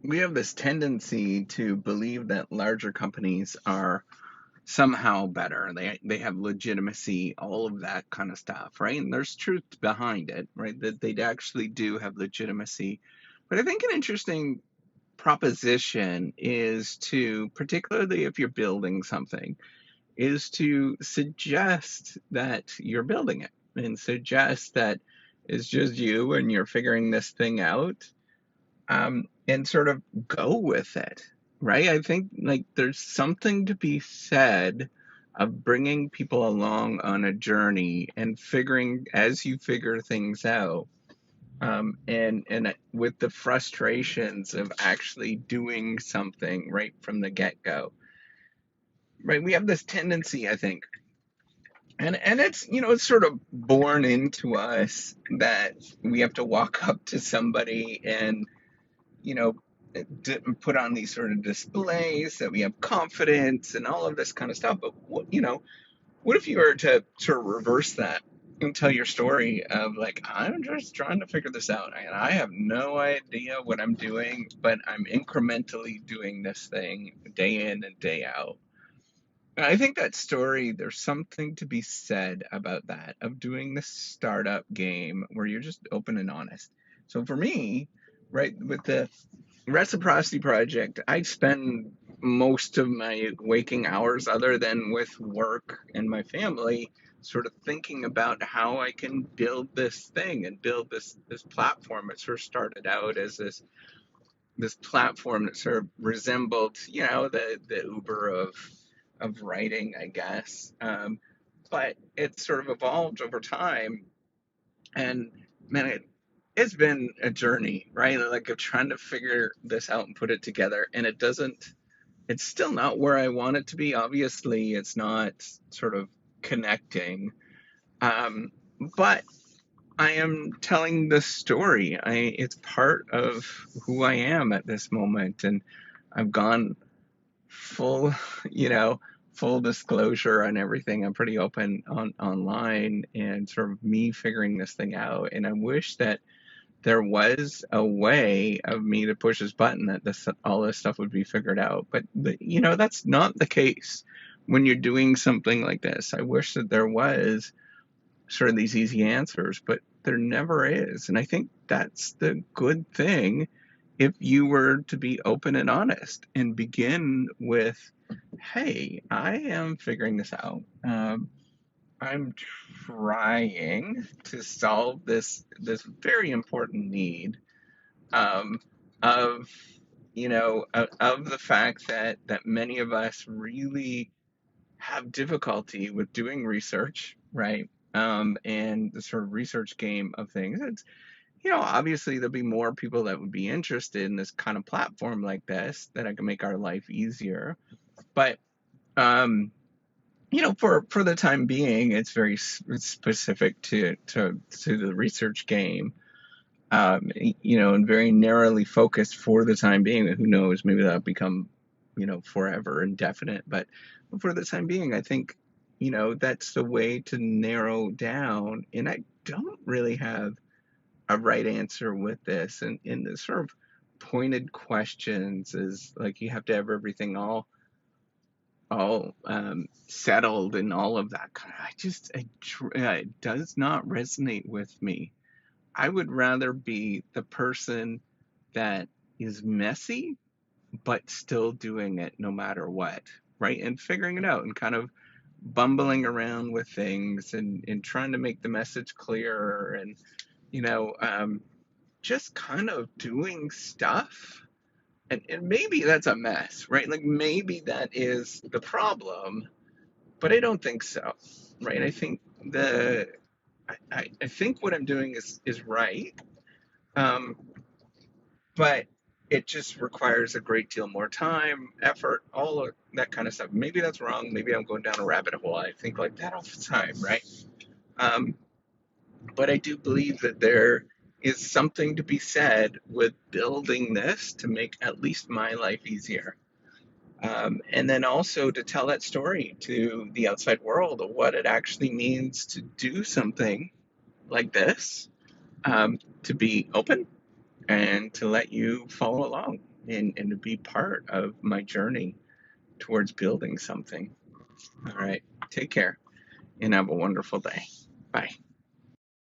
we have this tendency to believe that larger companies are somehow better. They have legitimacy, all of that kind of stuff, right? And there's truth behind it, right? That they actually do have legitimacy. But I think an interesting proposition is to, particularly if you're building something, is to suggest that you're building it and suggest that it's just you and you're figuring this thing out, and sort of go with it, right? I think like there's something to be said of bringing people along on a journey and figuring as you figure things out, and with the frustrations of actually doing something right from the get-go, right? We have this tendency, I think, and it's it's sort of born into us that we have to walk up to somebody and you know, put on these sort of displays that we have confidence and all of this kind of stuff. But what if you were to sort of reverse that and tell your story of like, I'm just trying to figure this out, and I have no idea what I'm doing, but I'm incrementally doing this thing day in and day out. And I think that story, there's something to be said about that, of doing the startup game where you're just open and honest. So for me, right, with the Reciprocity Project, I spend most of my waking hours, other than with work and my family, sort of thinking about how I can build this thing and build this platform. It sort of started out as this platform that sort of resembled, the Uber of writing, I guess. But it sort of evolved over time, and man, it's been a journey, right? Like of trying to figure this out and put it together, and it's still not where I want it to be. Obviously, it's not sort of connecting, um, but I am telling the story. It's part of who I am at this moment, and I've gone full, you know, full disclosure on everything. I'm pretty open online and sort of me figuring this thing out. And I wish that there was a way of me to push this button that this all this stuff would be figured out. But that's not the case when you're doing something like this. I wish that there was sort of these easy answers, but there never is. And I think that's the good thing if you were to be open and honest and begin with, hey, I am figuring this out. I'm trying to solve this very important need, um, of of the fact that many of us really have difficulty with doing research, right? And the sort of research game of things. It's obviously there'll be more people that would be interested in this kind of platform like this that I can make our life easier. But um, for the time being, it's very specific to the research game, and very narrowly focused for the time being. Who knows? Maybe that'll become, forever indefinite. But for the time being, I think, that's the way to narrow down. And I don't really have a right answer with this. And the sort of pointed questions is like you have to have everything all settled and all of that kind of. It does not resonate with me. I would rather be the person that is messy but still doing it no matter what, right? And figuring it out and kind of bumbling around with things and trying to make the message clearer and you know um, just kind of doing stuff. And maybe that's a mess, right? Like maybe that is the problem, but I don't think so, right? I think I think what I'm doing is right, um, but it just requires a great deal more time, effort, all of that kind of stuff. Maybe that's wrong. Maybe I'm going down a rabbit hole. I think like that all the time, right? Um, but I do believe that there is something to be said with building this to make at least my life easier. And then also to tell that story to the outside world of what it actually means to do something like this, to be open, and to let you follow along and to be part of my journey towards building something. All right. Take care and have a wonderful day. Bye.